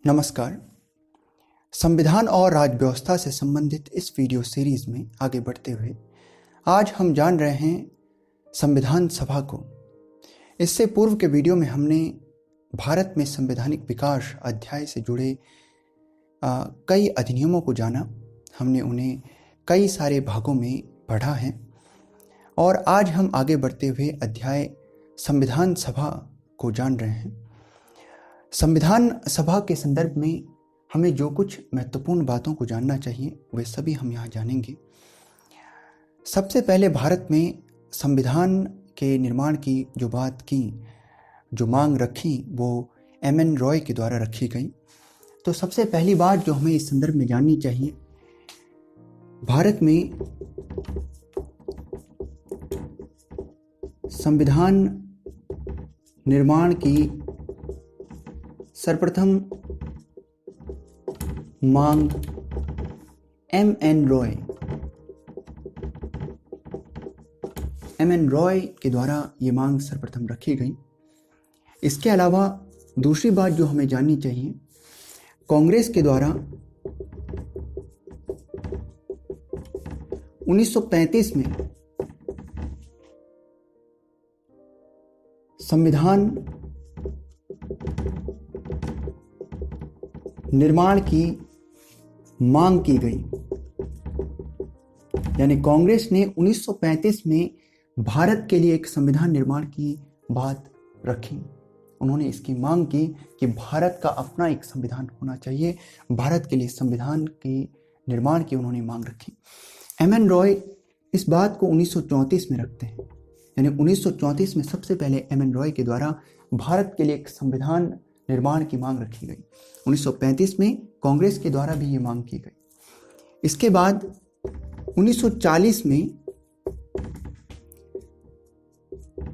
नमस्कार। संविधान और राज्य व्यवस्था से संबंधित इस वीडियो सीरीज में आगे बढ़ते हुए आज हम जान रहे हैं संविधान सभा को। इससे पूर्व के वीडियो में हमने भारत में संवैधानिक विकास अध्याय से जुड़े कई अधिनियमों को जाना। हमने उन्हें कई सारे भागों में पढ़ा है और आज हम आगे बढ़ते हुए अध्याय संविधान सभा को जान रहे हैं। संविधान सभा के संदर्भ में हमें जो कुछ महत्वपूर्ण बातों को जानना चाहिए वे सभी हम यहाँ जानेंगे। सबसे पहले भारत में संविधान के निर्माण की जो बात की, जो मांग रखी, वो एम.एन. रॉय के द्वारा रखी गई। तो सबसे पहली बात जो हमें इस संदर्भ में जाननी चाहिए, भारत में संविधान निर्माण की सर्वप्रथम मांग एम.एन. रॉय के द्वारा ये मांग सर्वप्रथम रखी गई। इसके अलावा दूसरी बात जो हमें जाननी चाहिए, कांग्रेस के द्वारा 1935 में संविधान निर्माण की मांग की गई। यानी कांग्रेस ने 1935 में भारत के लिए एक संविधान निर्माण की बात रखी। उन्होंने इसकी मांग की कि भारत का अपना एक संविधान होना चाहिए। भारत के लिए संविधान के निर्माण की उन्होंने मांग रखी। एम.एन. रॉय इस बात को 1934 में रखते हैं। यानी 1934 में सबसे पहले एम.एन. रॉय के द्वारा भारत के लिए एक संविधान निर्माण की मांग रखी गई। 1935 में कांग्रेस के द्वारा भी ये मांग की गई। इसके बाद 1940 में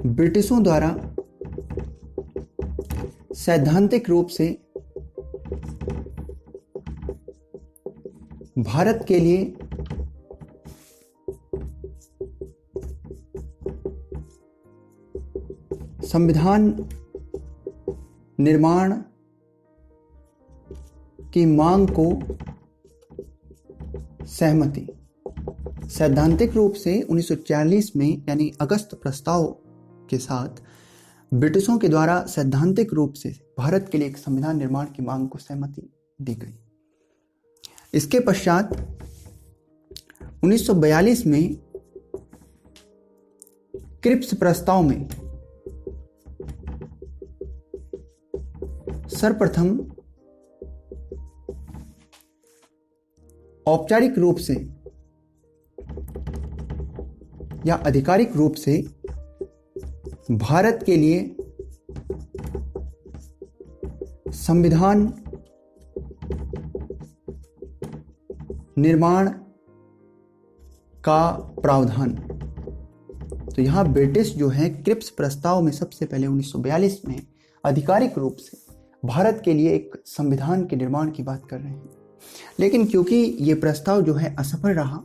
ब्रिटिशों द्वारा सैद्धांतिक रूप से भारत के लिए संविधान निर्माण की मांग को सहमति सैद्धांतिक रूप से 1940 में यानी अगस्त प्रस्ताव के साथ ब्रिटिशों के द्वारा सैद्धांतिक रूप से भारत के लिए एक संविधान निर्माण की मांग को सहमति दी गई। इसके पश्चात 1942 में क्रिप्स प्रस्ताव में सर्वप्रथम औपचारिक रूप से या आधिकारिक रूप से भारत के लिए संविधान निर्माण का प्रावधान। तो यहां ब्रिटिश जो है क्रिप्स प्रस्ताव में सबसे पहले 1942 में आधिकारिक रूप से भारत के लिए एक संविधान के निर्माण की बात कर रहे हैं। लेकिन क्योंकि ये प्रस्ताव जो है असफल रहा,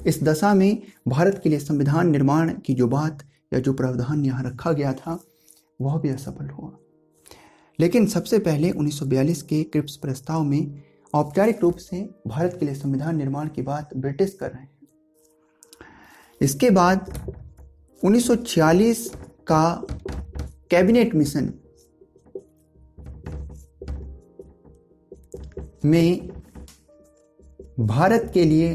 इस दशा में भारत के लिए संविधान निर्माण की जो बात या जो प्रावधान यहाँ रखा गया था वह भी असफल हुआ। लेकिन सबसे पहले 1942 के क्रिप्स प्रस्ताव में औपचारिक रूप से भारत के लिए संविधान निर्माण की बात ब्रिटिश कर रहे हैं। इसके बाद 1946 का कैबिनेट मिशन में भारत के लिए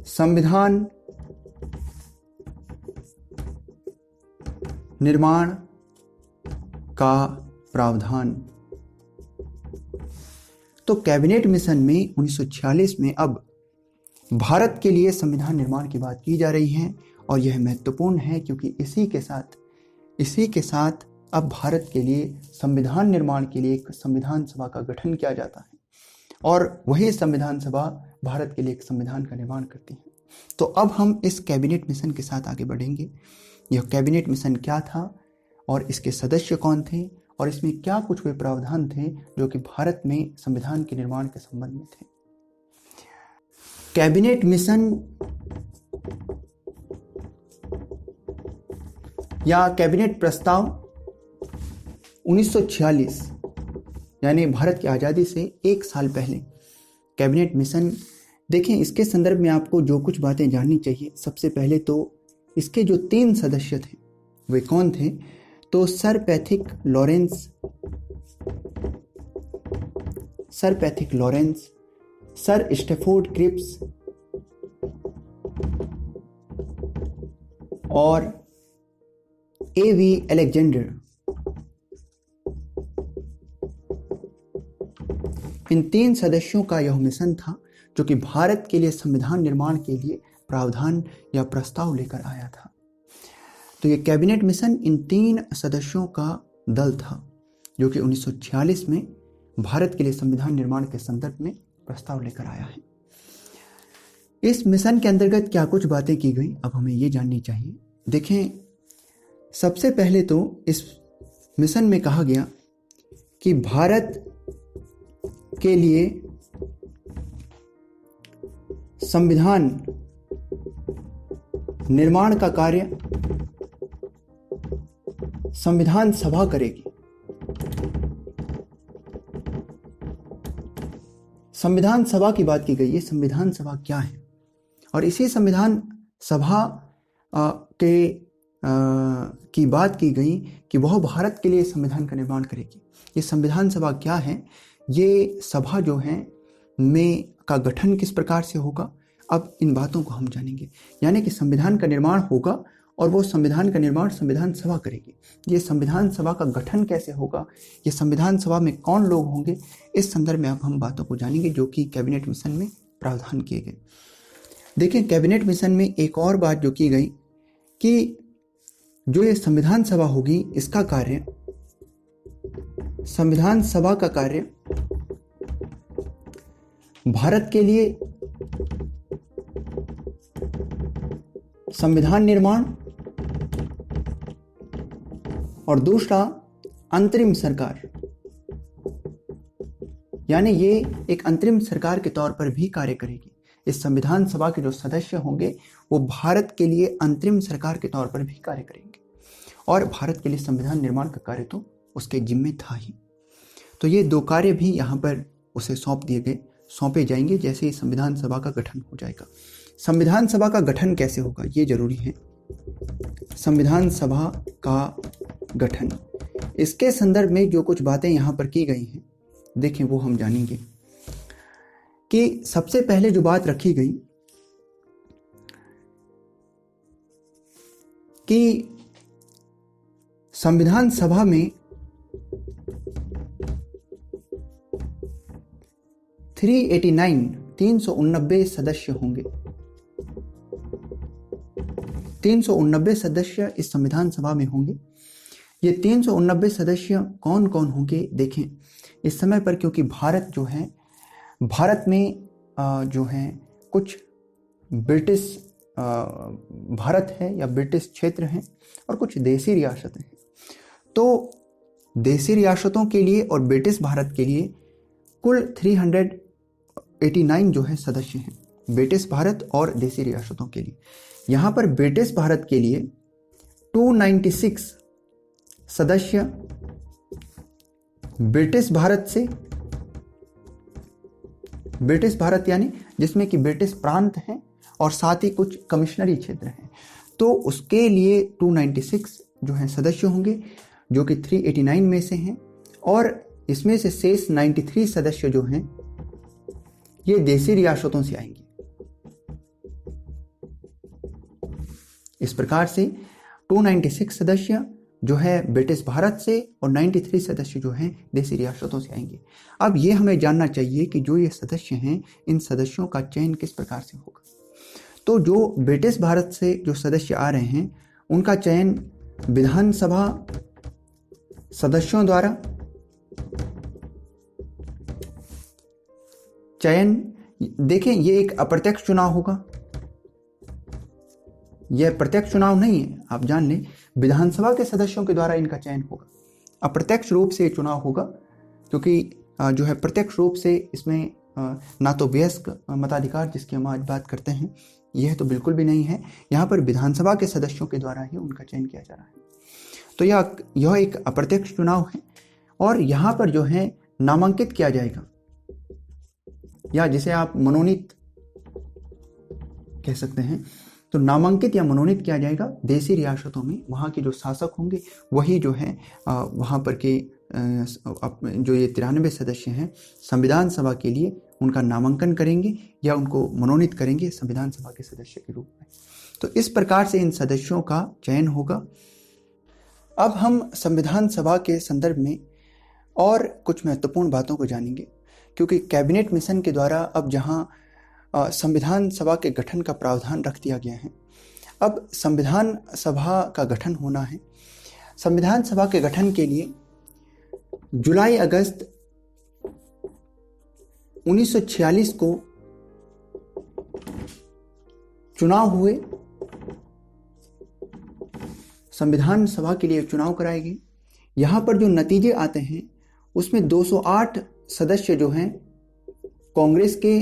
संविधान निर्माण का प्रावधान। तो कैबिनेट मिशन में 1946 में अब भारत के लिए संविधान निर्माण की बात की जा रही है और यह महत्वपूर्ण है क्योंकि इसी के साथ अब भारत के लिए संविधान निर्माण के लिए एक संविधान सभा का गठन किया जाता है और वही संविधान सभा भारत के लिए एक संविधान का निर्माण करती है। तो अब हम इस कैबिनेट मिशन के साथ आगे बढ़ेंगे। यह कैबिनेट मिशन क्या था और इसके सदस्य कौन थे और इसमें क्या कुछ वे प्रावधान थे जो कि भारत में संविधान के निर्माण के संबंध में थे। कैबिनेट मिशन या कैबिनेट प्रस्ताव 1946 यानी भारत की आज़ादी से 1 साल पहले कैबिनेट मिशन। देखें, इसके संदर्भ में आपको जो कुछ बातें जाननी चाहिए, सबसे पहले तो इसके जो 3 सदस्य थे वे कौन थे? तो sir Pethick Lawrence, sir Stafford Cripps और एवी अलेक्जेंडर। इन 3 सदस्यों का यह मिशन था जो कि भारत के लिए संविधान निर्माण के लिए प्रावधान या प्रस्ताव लेकर आया था। तो ये कैबिनेट मिशन इन 3 सदस्यों का दल था जो कि 1946 में भारत के लिए संविधान निर्माण के संदर्भ में प्रस्ताव लेकर आया है। इस मिशन के अंतर्गत क्या कुछ बातें की गई, अब हमें ये जाननी चाहिए। देखें, सबसे पहले तो इस मिशन में कहा गया कि भारत के लिए संविधान निर्माण का कार्य संविधान सभा करेगी। संविधान सभा की बात की गई। ये संविधान सभा क्या है? और इसी संविधान सभा की बात की गई कि वह भारत के लिए संविधान का निर्माण करेगी। ये संविधान सभा क्या है? ये सभा जो है में का गठन किस प्रकार से होगा, अब इन बातों को हम जानेंगे। यानी कि संविधान का निर्माण होगा और वो संविधान का निर्माण संविधान सभा करेगी। ये संविधान सभा का गठन कैसे होगा, ये संविधान सभा में कौन लोग होंगे, इस संदर्भ में अब हम बातों को जानेंगे जो कि कैबिनेट मिशन में प्रावधान किए गए। देखिए, कैबिनेट मिशन में एक और बात जो की गई कि जो ये संविधान सभा होगी, इसका कार्य, संविधान सभा का कार्य भारत के लिए संविधान निर्माण और दूसरा अंतरिम सरकार, यानी ये एक अंतरिम सरकार के तौर पर भी कार्य करेगी। इस संविधान सभा के जो सदस्य होंगे वो भारत के लिए अंतरिम सरकार के तौर पर भी कार्य करेंगे और भारत के लिए संविधान निर्माण का कार्य तो उसके जिम्मे था ही। तो ये 2 कार्य भी यहाँ पर उसे सौंपे जाएंगे जैसे ही संविधान सभा का गठन हो जाएगा। संविधान सभा का गठन कैसे होगा ये जरूरी है। संविधान सभा का गठन, इसके संदर्भ में जो कुछ बातें यहाँ पर की गई हैं, देखें वो हम जानेंगे कि सबसे पहले जो बात रखी गई कि संविधान सभा में 389 सदस्य होंगे। 389 सदस्य इस संविधान सभा में होंगे। ये 389 सदस्य कौन कौन होंगे? देखें, इस समय पर क्योंकि भारत में जो है कुछ ब्रिटिश भारत है या ब्रिटिश क्षेत्र हैं और कुछ देसी रियासतें हैं। तो देसी रियासतों के लिए और ब्रिटिश भारत के लिए कुल 389 जो है सदस्य हैं, ब्रिटिश भारत और देसी रियासतों के लिए। यहाँ पर ब्रिटिश भारत के लिए 296 सदस्य ब्रिटिश भारत यानी जिसमें कि ब्रिटिश प्रांत हैं और साथ ही कुछ कमिश्नरी क्षेत्र हैं, तो उसके लिए 296 जो हैं सदस्य होंगे जो कि 389 में से हैं, और इसमें से शेष 93 सदस्य जो हैं ये देसी रियासतों से आएंगे। इस प्रकार से 296 सदस्य जो है ब्रिटिश भारत से और 93 सदस्य जो हैं देसी रियासतों से आएंगे। अब ये हमें जानना चाहिए कि जो ये सदस्य हैं, इन सदस्यों का चयन किस प्रकार से होगा। तो जो ब्रिटिश भारत से जो सदस्य आ रहे हैं उनका चयन विधानसभा सदस्यों द्वारा चयन, देखें ये एक अप्रत्यक्ष चुनाव होगा, यह प्रत्यक्ष चुनाव नहीं है, आप जान लें। विधानसभा के सदस्यों के द्वारा इनका चयन होगा, अप्रत्यक्ष रूप से चुनाव होगा, क्योंकि जो है प्रत्यक्ष रूप से इसमें ना तो वयस्क मताधिकार जिसकी हम आज बात करते हैं यह तो बिल्कुल भी नहीं है। यहाँ पर विधानसभा के सदस्यों के द्वारा ही उनका चयन किया जा रहा है। तो यह एक अप्रत्यक्ष चुनाव है और यहाँ पर जो है नामांकित किया जाएगा, या जिसे आप मनोनीत कह सकते हैं, तो नामांकित या मनोनीत किया जाएगा देशी रियासतों में। वहाँ के जो शासक होंगे वही जो है वहाँ पर के जो ये 93 सदस्य हैं संविधान सभा के लिए उनका नामांकन करेंगे या उनको मनोनीत करेंगे संविधान सभा के सदस्य के रूप में। तो इस प्रकार से इन सदस्यों का चयन होगा। अब हम संविधान सभा के संदर्भ में और कुछ महत्वपूर्ण बातों को जानेंगे, क्योंकि कैबिनेट मिशन के द्वारा अब जहां संविधान सभा के गठन का प्रावधान रख दिया गया है, अब संविधान सभा का गठन होना है। संविधान सभा के गठन के लिए जुलाई अगस्त 1946 को चुनाव हुए। संविधान सभा के लिए चुनाव कराए गए। यहाँ पर जो नतीजे आते हैं उसमें 208 सदस्य जो हैं कांग्रेस के,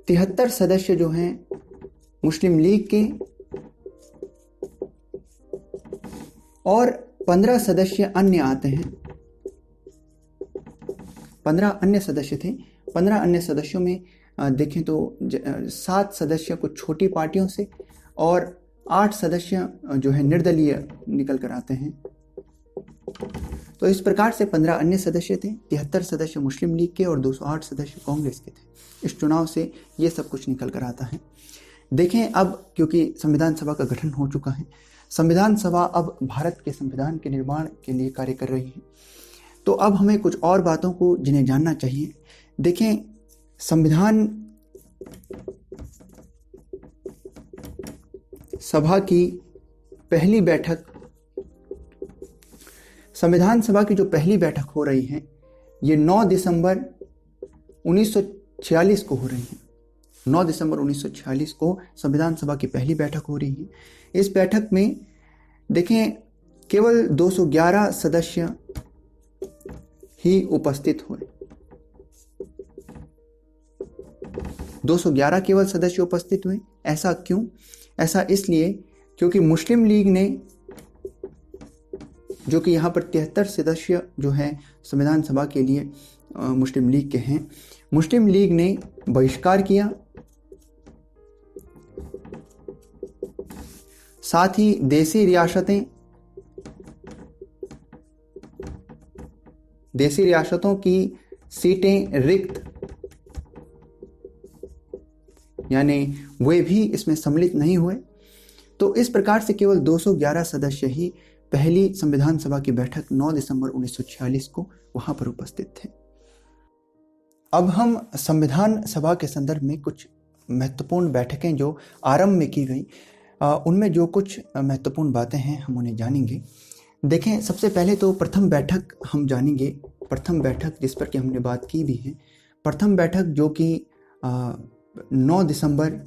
73 सदस्य जो हैं मुस्लिम लीग के और 15 सदस्य अन्य आते हैं। 15 अन्य सदस्य थे। 15 अन्य सदस्यों में देखें तो 7 सदस्य कुछ छोटी पार्टियों से और 8 सदस्य जो है निर्दलीय निकल कर आते हैं। तो इस प्रकार से 15 अन्य सदस्य थे, 73 सदस्य मुस्लिम लीग के और 208 सदस्य कांग्रेस के थे। इस चुनाव से ये सब कुछ निकल कर आता है। देखें अब क्योंकि संविधान सभा का गठन हो चुका है, संविधान सभा अब भारत के संविधान के निर्माण के लिए कार्य कर रही है। तो अब हमें कुछ और बातों को जिन्हें जानना चाहिए। देखें संविधान सभा की पहली बैठक, संविधान सभा की जो पहली बैठक हो रही है ये 9 दिसंबर 1946 को हो रही है। 9 दिसंबर 1946 को संविधान सभा की पहली बैठक हो रही है। इस बैठक में देखें केवल 211 सदस्य ही उपस्थित हुए। 211 केवल सदस्य उपस्थित हुए। ऐसा क्यों? ऐसा इसलिए क्योंकि मुस्लिम लीग ने, जो कि यहाँ पर 73 सदस्य जो हैं संविधान सभा के लिए मुस्लिम लीग के हैं, मुस्लिम लीग ने बहिष्कार किया। साथ ही देशी रियासतों की सीटें रिक्त, यानी वे भी इसमें सम्मिलित नहीं हुए। तो इस प्रकार से केवल 211 सदस्य ही पहली संविधान सभा की बैठक 9 दिसंबर 1946 को वहां पर उपस्थित थे। अब हम संविधान सभा के संदर्भ में कुछ महत्वपूर्ण बैठकें जो आरंभ में की गई, उनमें जो कुछ महत्वपूर्ण बातें हैं हम उन्हें जानेंगे। देखें सबसे पहले तो प्रथम बैठक हम जानेंगे। प्रथम बैठक जिस पर कि हमने बात की भी है, प्रथम बैठक जो कि 9 दिसंबर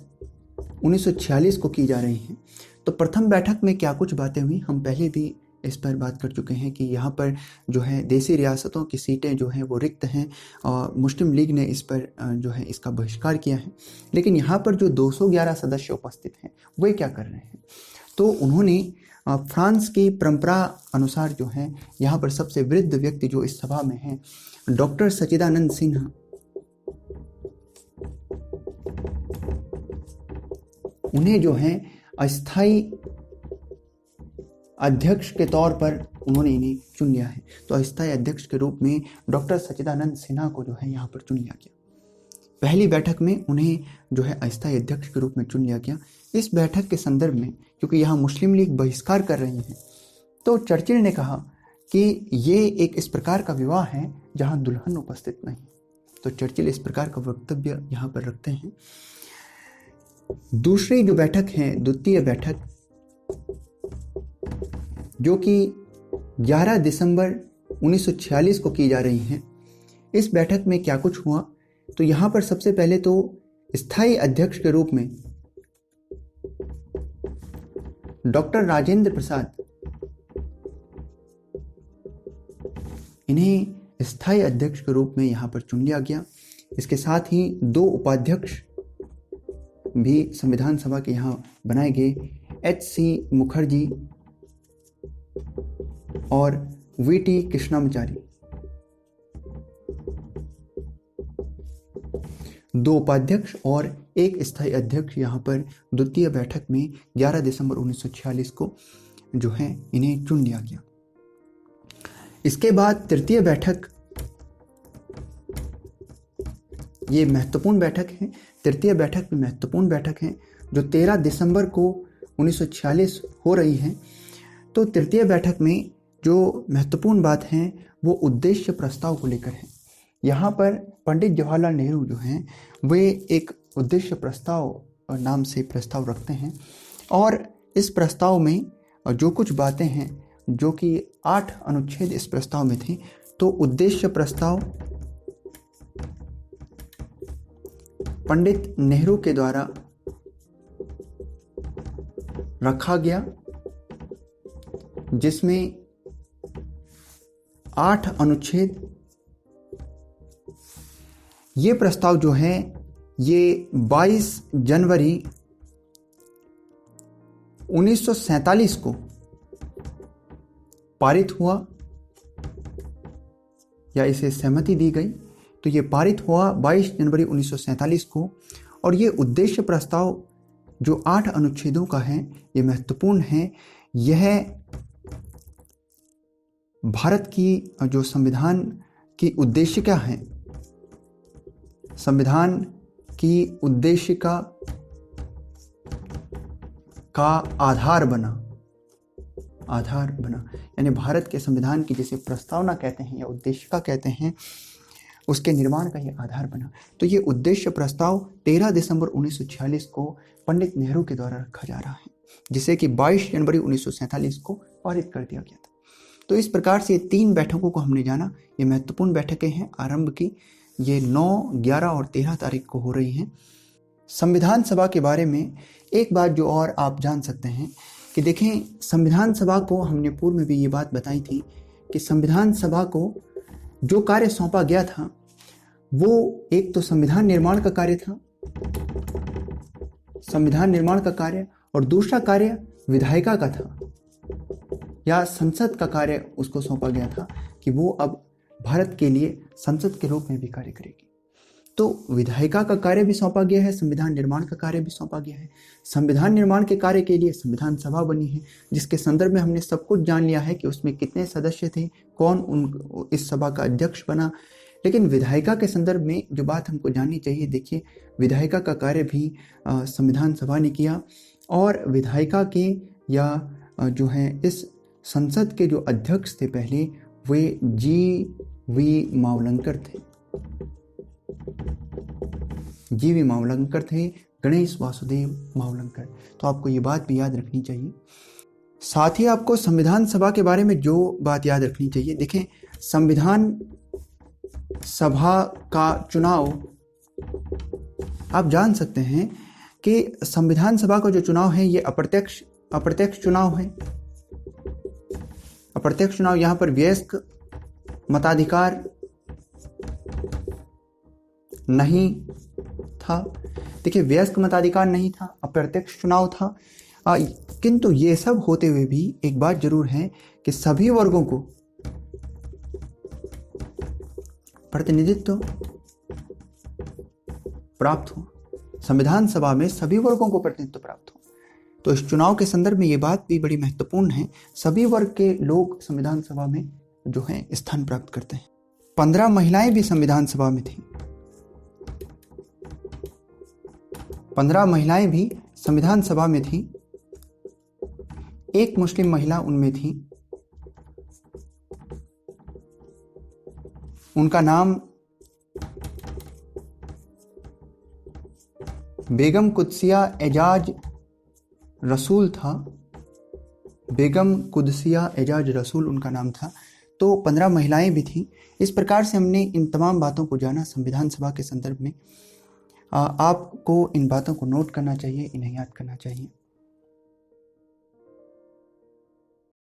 1946 को की जा रही है। तो प्रथम बैठक में क्या कुछ बातें हुई हम पहले भी इस पर बात कर चुके हैं कि यहाँ पर जो है देशी रियासतों की सीटें जो हैं वो रिक्त हैं और मुस्लिम लीग ने इस पर जो है इसका बहिष्कार किया है। लेकिन यहाँ पर जो 211 सदस्य उपस्थित हैं वे क्या कर रहे हैं? तो उन्होंने फ्रांस की परंपरा अनुसार जो है यहाँ पर सबसे वृद्ध व्यक्ति जो इस सभा में हैं डॉक्टर सच्चिदानंद सिन्हा, उन्हें जो है अस्थाई अध्यक्ष के तौर पर उन्होंने इन्हें चुन लिया है। तो अस्थाई अध्यक्ष के रूप में डॉक्टर सच्चिदानंद सिन्हा को जो है यहाँ पर चुन लिया गया। पहली बैठक में उन्हें जो है अस्थाई अध्यक्ष के रूप में चुन लिया गया। इस बैठक के संदर्भ में क्योंकि यहाँ मुस्लिम लीग बहिष्कार कर रही है, तो चर्चिल ने कहा कि ये एक इस प्रकार का विवाह है जहाँ दुल्हन उपस्थित नहीं। तो चर्चिल इस प्रकार का वक्तव्य यहाँ पर रखते हैं। दूसरी जो बैठक है, द्वितीय बैठक, जो कि 11 दिसंबर 1946 को की जा रही है। इस बैठक में क्या कुछ हुआ? तो यहाँ पर सबसे पहले तो स्थायी अध्यक्ष के रूप में डॉक्टर राजेंद्र प्रसाद, इन्हें स्थायी अध्यक्ष के रूप में यहाँ पर चुन लिया गया। इसके साथ ही 2 उपाध्यक्ष भी संविधान सभा के यहाँ बनाए गए। एच.सी. मुखर्जी और वी.टी. कृष्णामाचारी। 2 उपाध्यक्ष और 1 स्थायी अध्यक्ष यहाँ पर द्वितीय बैठक में 11 दिसंबर 1946 को जो है इन्हें चुन लिया गया। इसके बाद तृतीय बैठक, ये महत्वपूर्ण बैठक है, तृतीय बैठक भी महत्वपूर्ण बैठक है जो 13 दिसंबर को 1946 हो रही है। तो तृतीय बैठक में जो महत्वपूर्ण बात है वो उद्देश्य प्रस्ताव को लेकर है। यहाँ पर पंडित जवाहरलाल नेहरू जो हैं वे एक उद्देश्य प्रस्ताव नाम से प्रस्ताव रखते हैं और इस प्रस्ताव में जो कुछ बातें हैं, जो कि 8 अनुच्छेद इस प्रस्ताव में थे, तो उद्देश्य प्रस्ताव पंडित नेहरू के द्वारा रखा गया, जिसमें 8 अनुच्छेद। ये प्रस्ताव जो है ये 22 जनवरी 1947 को पारित हुआ या इसे सहमति दी गई। तो ये पारित हुआ 22 जनवरी 1947 को। और ये उद्देश्य प्रस्ताव जो 8 अनुच्छेदों का है ये महत्वपूर्ण है। यह भारत की जो संविधान की उद्देशिका है, संविधान की उद्देशिका का आधार बना, यानी भारत के संविधान की जिसे प्रस्तावना कहते हैं या उद्देशिका कहते हैं, उसके निर्माण का ये आधार बना। तो ये उद्देश्य प्रस्ताव 13 दिसंबर 1946 को पंडित नेहरू के द्वारा रखा जा रहा है, जिसे कि 22 जनवरी 1947 को पारित कर दिया गया था। तो इस प्रकार से ये 3 बैठकों को हमने जाना। ये महत्वपूर्ण बैठकें हैं आरंभ की, ये 9, 11 और 13 तारीख को हो रही हैं। संविधान सभा के बारे में एक बात जो और आप जान सकते हैं कि देखें, संविधान सभा को हमने पूर्व में भी ये बात बताई थी कि संविधान सभा को जो कार्य सौंपा गया था वो एक तो संविधान निर्माण का कार्य था, संविधान निर्माण का कार्य, और दूसरा कार्य विधायिका का था या संसद का कार्य उसको सौंपा गया था कि वो अब भारत के लिए संसद के रूप में भी कार्य करेगी। तो विधायिका का कार्य भी सौंपा गया है, संविधान निर्माण का कार्य भी सौंपा गया है। संविधान निर्माण के कार्य के लिए संविधान सभा बनी है, जिसके संदर्भ में हमने सब कुछ जान लिया है कि उसमें कितने सदस्य थे, कौन इस सभा का अध्यक्ष बना। लेकिन विधायिका के संदर्भ में जो बात हमको जाननी चाहिए, देखिए विधायिका का कार्य भी संविधान सभा ने किया और विधायिका के या जो है इस संसद के जो अध्यक्ष थे पहले, वे जी.वी. मावलंकर थे। जी.वी. मावलंकर थे, गणेश वासुदेव मावलंकर। तो आपको ये बात भी याद रखनी चाहिए। साथ ही आपको संविधान सभा के बारे में जो बात याद रखनी चाहिए, देखें संविधान सभा का चुनाव आप जान सकते हैं कि संविधान सभा का जो चुनाव है ये अप्रत्यक्ष चुनाव है। अप्रत्यक्ष चुनाव, यहाँ पर वयस्क मताधिकार नहीं था। देखिए वयस्क मताधिकार नहीं था, अप्रत्यक्ष चुनाव था। किंतु ये सब होते हुए भी एक बात जरूर है कि सभी वर्गों को प्रतिनिधित्व प्राप्त हो। संविधान सभा में सभी वर्गों को प्रतिनिधित्व प्राप्त हो। तो इस चुनाव के संदर्भ में ये बात भी बड़ी महत्वपूर्ण है, सभी वर्ग के लोग संविधान सभा में जो है स्थान प्राप्त करते हैं। 15 महिलाएं भी संविधान सभा में थी। 15 महिलाएं भी संविधान सभा में थी। एक मुस्लिम महिला उनमें थी, उनका नाम बेगम कुदसिया एजाज रसूल था। बेगम कुदसिया एजाज रसूल उनका नाम था। तो 15 महिलाएं भी थीं। इस प्रकार से हमने इन तमाम बातों को जाना संविधान सभा के संदर्भ में। आपको इन बातों को नोट करना चाहिए, इन्हें याद करना चाहिए।